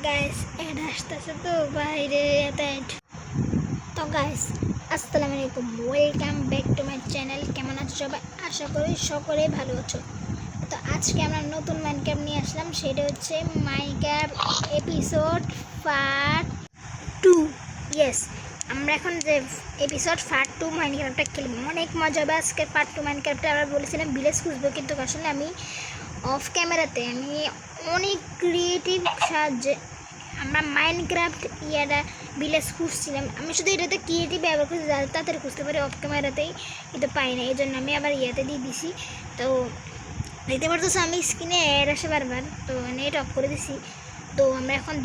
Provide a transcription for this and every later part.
Guys এটা আসতেছে তো বাইরে তো গাইস আসসালামু আলাইকুম, welcome back to my channel. কেমন আছো সবাই? আশা করি সকলেই ভালো আছো। তো আজকে আমরা নতুন মাইনক্রাফট নিয়ে আসলাম, সেটা হচ্ছে মাইনক্রাফট এপিসোড পার্ট 2। ইয়েস, আমরা এখন যে এপিসোড পার্ট 2 মাইনক্রাফটটা খেলবো, অনেক মজা হবে। আজকে পার্ট 2 মাইনক্রাফটে আমরা বলেছিলাম ভিলেজ খুঁজবো, কিন্তু আসলে আমি অফ ক্যামেরাতে আমি অনেক ক্রিয়েটিভ সাহায্যে আমরা মাইনক্রাফট ভিলেজ খুঁজছিলাম। আমি শুধু এটাতে ক্রিয়েটিভ ব্যবহার করছি তাড়াতাড়ি খুঁজতে পারি, অফ ক্যামেরাতেই কিন্তু পাই না। এই জন্য আমি আবার দিয়ে দিছি। তো দেখতে পারতেছো আমি স্ক্রিনে অ্যাড আসে বারবার, তো নেট অফ করে দিছি। তো আমরা এখন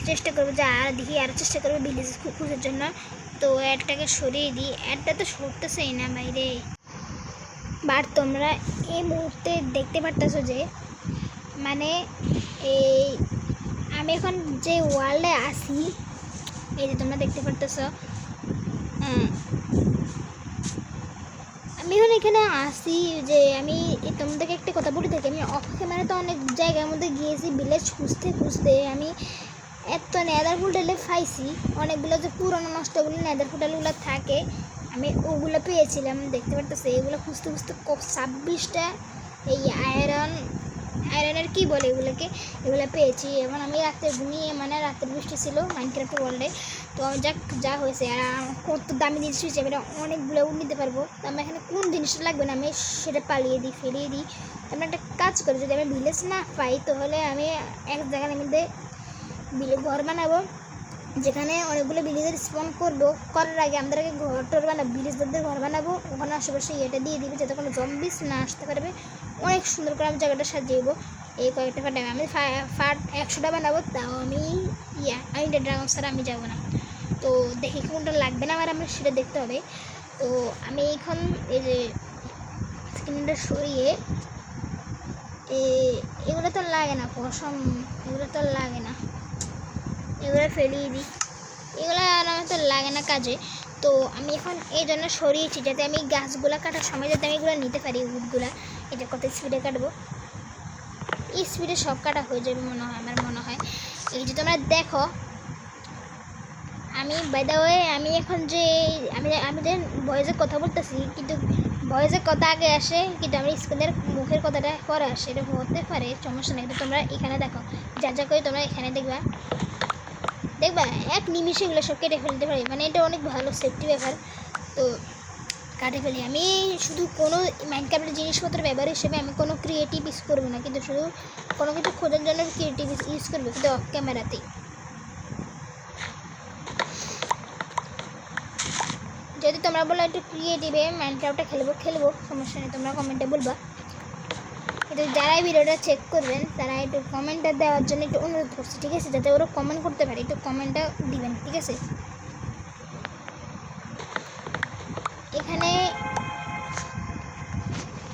চেষ্টা করবো যে দেখি আরও চেষ্টা করবো ভিলেজ খুঁজার জন্য। তো অ্যাডটাকে সরিয়ে দিই, অ্যাডটা তো সরতেছেই না বাইরে। বাট তোমরা এই মুহূর্তে দেখতে পারতেছো যে মানে এই আমি এখন যে ওয়ার্ল্ডে আসি, এই যে তোমরা দেখতে পারতেছো, আমি এখন এখানে আসি যে আমি তোমাদেরকে একটা কথা বলে থাকি, আমি অফ ক্যামেরা তো অনেক জায়গার মধ্যে গিয়েছি ভিলেজ খুঁজতে খুঁজতে। আমি এত নেদার ফুটালে পাইছি, অনেকগুলো যে পুরোনো নষ্টগুলো নেদার ফুটালগুলো থাকে আমি ওগুলো পেয়েছিলাম। দেখতে পারতেছি এগুলো খুঁজতে খুঁজতে 26টা এই আয়রনের কী বলে এগুলো পেয়েছি। এবং আমি রাত্রে ঘুমিয়ে রাতের বৃষ্টি ছিল মাইনক্রাফট ওয়ার্ল্ডে। তো যা হয়েছে আর কত দামি জিনিস হয়েছে, আমি অনেকগুলো নিতে পারবো। তো আমি এখানে কোন জিনিসটা লাগবে না আমি সেটা ফেলিয়ে দিই। আমি একটা কাজ করি, যদি আমি ভিলেজ না পাই তাহলে আমি এক জায়গার মধ্যে ঘর বানাবো, যেখানে অনেকগুলো ভিলেজের স্পন করবো। করার আগে আমাদেরকে ঘর বানাবো, ভিলেজদের ঘর বানাবো, ওখানে আশেপাশে এটা দিয়ে দিবি যাতে কোনো জম্বিস না আসতে পারবে। অনেক সুন্দর করে আমি জায়গাটা সাজিয়ে দেবো। এই কয়েকটা ফাট আমি 100টা বানাবো, তাও আমি ড্রাগন ছাড়া আমি যাবো না। তো দেখি কোনটা লাগবে না আমরা সেটা দেখতে হবে। তো আমি এখন এই যে স্ক্রিনটা সরিয়ে এগুলো তো লাগে না, কসম এগুলো তো লাগে না, এগুলো ফেলিয়ে দিই, এগুলো আর আমার তো লাগে না কাজে। তো আমি এখন এই জন্য সরিয়েছি যাতে আমি গাছগুলো কাটার সময় যাতে আমি এগুলো নিতে পারি, উডগুলো। এটা কত স্পিডে কাটবো, এই স্পিডে সব কাটা হয়ে যাবে আমার মনে হয়। এই যে তোমরা দেখো আমি বাই দ্য ওয়ে আমি এখন যে আমি যে ভয়েসে কথা বলতেছি, কিন্তু ভয়েসের কথা আগে আসে, কিন্তু আমার স্ক্রিনের মুখের কথাটা পরে আসে। এটা হতে পারে, সমস্যা নেই। তোমরা এখানে দেখো, যা করে তোমরা এখানে দেখবা এক নিমিষে এগুলো সব কেটে ফেলতে পারি। এটা অনেক ভালো সেফটি ব্যাপার। তো কাটে ফেলি। আমি শুধু কোনো মাইনক্রাফটের জিনিসপত্র ব্যবহার হিসেবে আমি কোনো ক্রিয়েটিভ ইউজ করবো না, কিন্তু শুধু কোনো কিছু খোঁজার জন্য ক্রিয়েটিভ ইউজ করবো, কিন্তু অফ ক্যামেরাতেই। যদি তোমরা বলো একটু ক্রিয়েটিভে মাইনক্রাফটটা খেলবো, সমস্যা নেই, তোমরা কমেন্টে বলবা। কিন্তু যারা এই ভিডিওটা চেক করবেন তারা একটু কমেন্টটা দেওয়ার জন্য একটু অনুরোধ করছি, ঠিক আছে? যাতে ওরা কমেন্ট করতে পারে, একটু কমেন্টটা দিবেন, ঠিক আছে? এখানে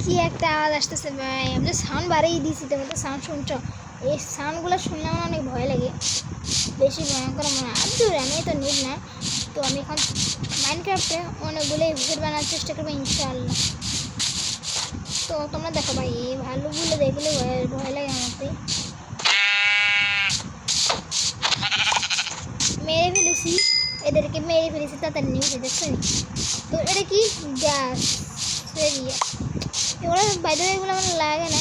কি একটা আওয়াজ আসতেছে ভাই, আমি সাউন্ড বাড়িয়ে দিয়েছি, তোমরা তো সাউন্ড শুনছো। এই সাউন্ডগুলো শুনলে আমার অনেক ভয় লাগে, বেশি ভয়ঙ্কর মনে হয়। আর দূর আমি তো নিব না। তো আমি এখন মাইনক্রাফটে অনেকগুলো এপিসোড বানার চেষ্টা করবো ইনশাআল্লাহ। তো তোমরা দেখো ভাই, এই ভালুগুলো দেখলে ভয় লাগে আমাকে। এদেরকে মেরে ফেলেছি তাড়াতাড়ি নিয়েছি, দেখছো? তো এটা কি গ্যাস এগুলো বাইরে, এগুলো আমার লাগে না।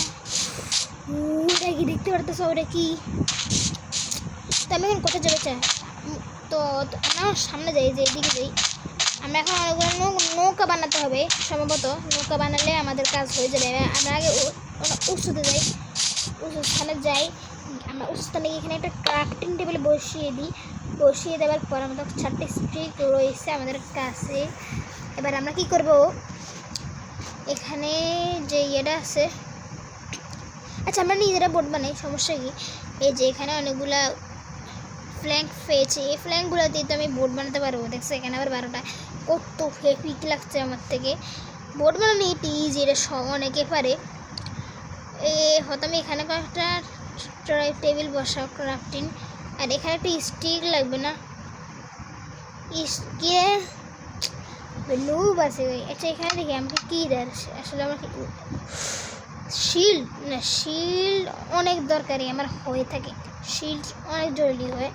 ওটা কি দেখতে পারতেছো? ওটা কি? তো আমি এখন কোথায় যাবে চাই? তো আমরা সামনে যাই, যে এদিকে যাই। আমরা এখন অনেকগুলো নৌকা বানাতে হবে সম্ভবত। নৌকা বানালে আমাদের কাজ হয়ে যাবে। আমরা আগে উঁচুতে যাই, উঁচু স্থানে যাই। আমরা উঁচু স্থানে এখানে একটা ক্রাফটিং টেবিল বসিয়ে দেওয়ার পর আমাদের 4টে স্টিক রয়েছে আমাদের কাছে। এবার আমরা কি করব, এখানে যে ইয়েটা আছে, আচ্ছা আমরা নিজেরা বোট বানাই, সমস্যা কি? এই যে এখানে অনেকগুলা ফ্ল্যাঙ্ক পেয়েছি, এই ফ্ল্যাঙ্কগুলো দিয়ে তো আমি বোট বানাতে পারবো। দেখছো এখানে আবার 12টা, কত হেভিক লাগছে আমার থেকে। বোট বানানো একটু ইজি, এটা অনেকে পারে। হয়তো আমি এখানে কয়েকটা টেবিল বসাও ক্রাফটিং, আর এখানে একটা স্টিক লাগবে না, স্টিকে লুব আছে। আচ্ছা এখানে দেখি আমাকে কী দেয়, আসলে আমাকে শিল্ড অনেক দরকারি আমার হয়ে থাকে। শিল্ড অনেক জরুরি হয়।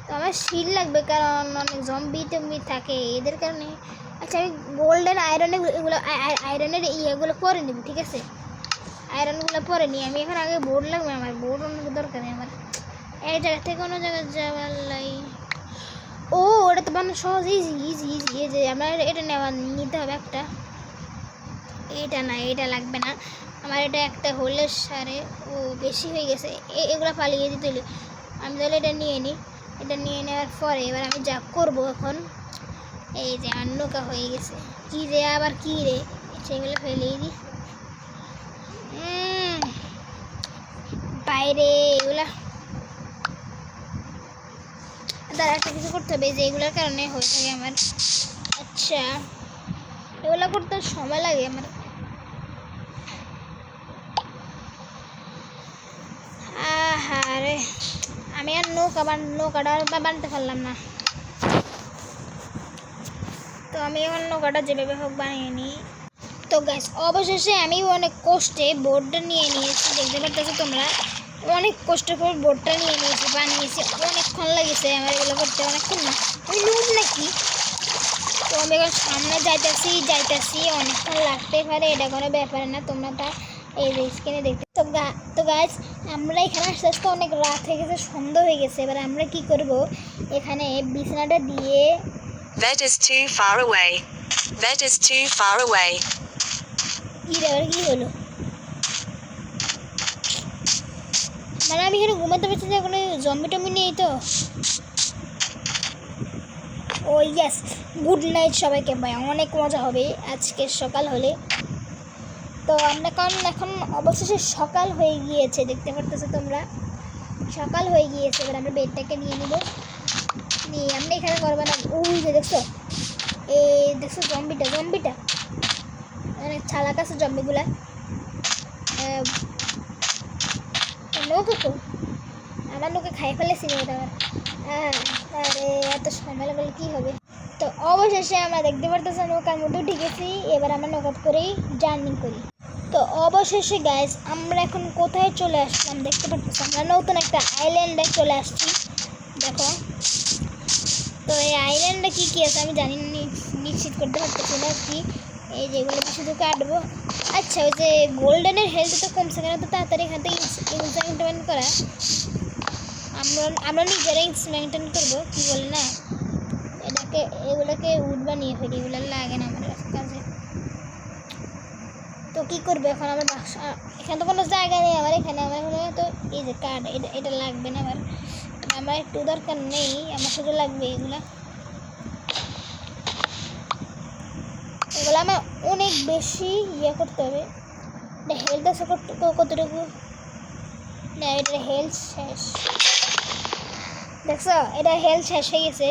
তো আমার শিল্ড লাগবে, কারণ অনেক জম্বি টম্বি থাকে এদের কারণে। আচ্ছা, আমি গোল্ডেন আয়রনের এগুলো আয়রনের ইয়েগুলো পরে নিব, ঠিক আছে? আয়রনগুলো পরে নিই আমি। এখন আগে বোর্ড লাগবে, আমার বোর্ড অনেক দরকার আমার এই জায়গা থেকে অন্য জায়গায় যাওয়ার লাই। ও, ওটা তো বানানো সহজ, ইজি ইজি ইজি। এই যে আমার এটা নিতে হবে একটা। এটা না, এটা লাগবে না আমার, এটা একটা হলে সারে। ও বেশি হয়ে গেছে, এগুলো পালিয়ে দিতে হলে আমি তাহলে এটা নিয়ে নিই। এটা নিয়ে নেওয়ার পরে এবার আমি যা করব এখন, এই যে আর নৌকা হয়ে গেছে। কী রে, আবার কী রে, সেগুলো ফেলেই দিই বাইরে এগুলা। তার একটা কিছু করতে হবে যে এগুলোর কারণে হয়ে থাকে আমার। আচ্ছা, এগুলো করতে সময় লাগে আমার। আরে আমি আর নৌকাটা বানাতে পারলাম না। তো আমি আমার নৌকাটা যেভাবে হোক বানিয়ে নিই। তো গাইস, অবশেষে আমি অনেক কষ্টে বোর্ডটা নিয়ে নিয়েছি, দেখতে পাচ্ছ তোমরা। অনেক কষ্টের পর বোর্ডটা নিয়ে নিয়েছি, বানিয়েছি। অনেকক্ষণ লেগেছে আমার এগুলো করতে, অনেকক্ষণ না, আমি নুব নাকি। তো আমি এখন সামনে যাইতেছি অনেকক্ষণ লাগতে পারে, এটা কোনো ব্যাপার না। তোমরা তা এই যে স্ক্রিনে দেখতে। তো গাইস, আমরা এখানে আস্তে আস্তে অনেক রাত হয়ে গেছে, সন্ধ্যা হয়ে গেছে। এবার আমরা কি করব, এখানে বিছানাটা দিয়ে। That is too far away. That is too far away. কি হলো, মানে আমি এখানে ঘুমাতে পারছি না, কোনো জম্বি টম্বি নেই তো? ও ইয়েস, গুড নাইট সবাইকে, ভাই অনেক মজা হবে আজকে সকাল হলে। তো আমরা এখন অবশেষে সকাল হয়ে গিয়েছে, দেখতে পারতেছো তোমরা, সকাল হয়ে গিয়েছে। এবার আমরা বেডটাকে নিয়ে নিব, নিয়ে আমরা এখানে করবো না। ওই যে দেখছো, দেখছো জম্বিটা অনেক চালাক আছে জম্বিগুলা। নৌকা তো আমার নৌকা খাই ফেলেছি ওটা। আরে এত সময় লাগলে কী হবে। তো অবশেষে আমরা দেখতে পারতেছি নৌকার মধ্যে ঢুকেছি। এবার আমরা নৌকা করেই জার্নি করি। তো অবশেষে গাইস, আমরা এখন কোথায় চলে আসলাম দেখতে পাচ্ছি, আমরা নতুন একটা আইল্যান্ডে চলে আসছি। দেখো, তো এই আইল্যান্ডে কী কী আছে আমি জানি নিশ্চিত করতে পারতেছি না কি। এই যেগুলোকে শুধু কাটবো। আচ্ছা, ওই যে গোল্ডেনের হেলথ তো কমছে কেন, তো তাড়াতাড়ি এখান থেকে ইনভেস্টমেন্ট করা। আমরা নিজেরাই ইনভেস্টমেন্ট করবো, কী বলে না, এগুলোকে উড বানিয়ে ফেলি, এগুলো লাগে না আমার কাছে। তো কী করবো এখন, আমার এখানে তো কোনো জায়গা নেই আমার, এখানে তো এই যে কাঠ, এটা লাগবে না আমার একটু দরকার নেই, আমার শুধু লাগবে এগুলো আমার অনেক বেশি ইয়ে করতে হবে। এটা হেলথ আছে কতটুকু না, এটা হেলথ শেষ, দেখছো এটা হেলথ শেষ হয়ে গেছে।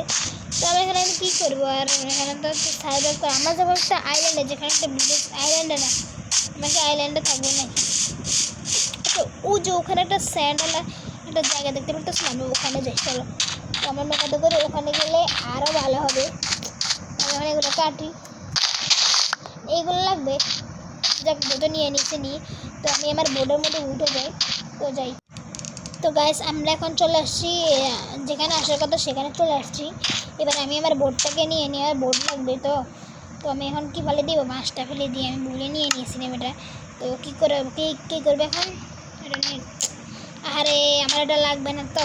তো আমরা এখানে কী করবো, আর এখানে তো সাইবার তো আমরা যাবো একটা আইল্যান্ডে, যেখানে একটা বিদেশ আইল্যান্ডে না, আমাকে আইল্যান্ডে থাকবো নাকি। তো ও যে ওখানে একটা স্যান্ডওয়ালা একটা জায়গা দেখতে পারতেছি, আমি ওখানে যাই, চলো। তো আমার নৌকাতে করে ওখানে গেলে আরও ভালো হবে। আমি এগুলো কাটি, এইগুলো লাগবে, যাক দুটো নিয়ে নিই। তো আমি আমার বোর্ডের মধ্যে উঠে যাই। তো গাইস, আমরা এখন চলে আসছি যেখানে আসার কথা সেখানে চলে আসছি। এবার আমি আমার বোর্ডটাকে নিয়ে নিই, আর বোর্ড লাগবে। তো আমি এখন কী ফেলে দিব, মাছটা ফেলে দিয়ে আমি ভুলে নিয়ে নিয়েছি এটা। তো কী করবে এখন, এটা নিয়ে। আরে আমার এটা লাগবে না তো,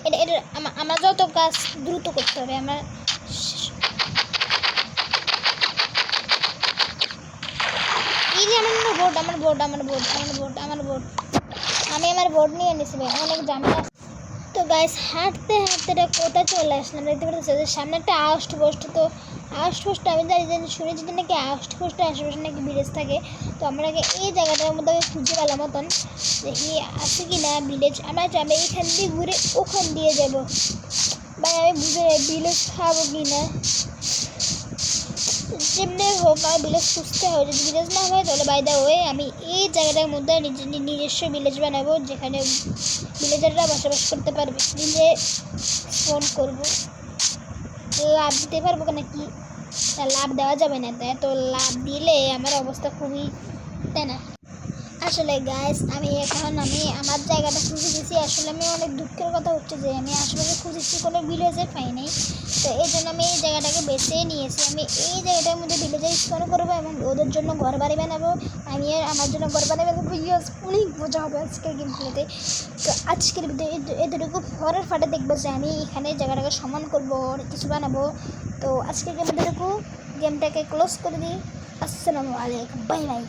এটা আমার যত কাজ দ্রুত করতে হবে আমার। এই যে আমার বোর্ড আমি আমার বোর্ড নিয়ে নিয়েছি ভাই, অনেক ঝামেলা। তো গাইস, হাঁটতে কোথায় চলে আসলাম দেখতে পাচ্ছি, সামনে একটা আউটপোস্ট। তো আউটপোস্ট আমি শুনেছি যে নাকি আউটপোস্টের আশেপাশে নাকি ভিলেজ থাকে। তো আমরা এই জায়গাটার মধ্যে আমি খুঁজে পেলাম মতন, দেখি আছে কি না ভিলেজ। আমরা এখান দিয়ে ঘুরে ওখান দিয়ে যাবো ভাই, আমি বুঝে ভিলেজ খাবো কি না, যেমনি হোক আমার ভিলেজ খুঁজতে হয়। যদি ভিলেজ না হয় তাহলে বাই দা ওয়ে আমি এই জায়গাটার মধ্যে নিজস্ব ভিলেজ বানাবো, যেখানে ভিলেজাররা বসবাস করতে পারবে। নিজে ফোন করবো, লাভ দিতে পারবো নাকি না, লাভ দেওয়া যাবে না, তাই তো লাভ দিলে আমার অবস্থা খুবই, তাই না? আসলে গাইস আমি আমার জায়গাটা খুঁজে গেছি। আসলে আমি অনেক দুঃখের কথা হচ্ছে যে আমি আশেপাশে খুঁজেছি, কোনো ভিলেজে পাই নাই। তো এই জন্য আমি এই জায়গাটাকে বেছে নিয়েছি। আমি এই জায়গাটার মধ্যে ভিলেজে স্টোর করবো এবং ওদের জন্য ঘর বাড়ি বানাবো। আমি আমার জন্য ঘর বাড়ি বানাবো। ইয়েস, অনেক মজা হবে আজকের গেম খেলতে। তো আজকের এতটুকু পরের ফাটে দেখবো যে আমি এখানে জায়গাটাকে সমান করবো, অনেক কিছু বানাবো। তো আজকের গেমটাকে ক্লোজ করে দিই। আসসালামু আলাইকুম, বাই বাই।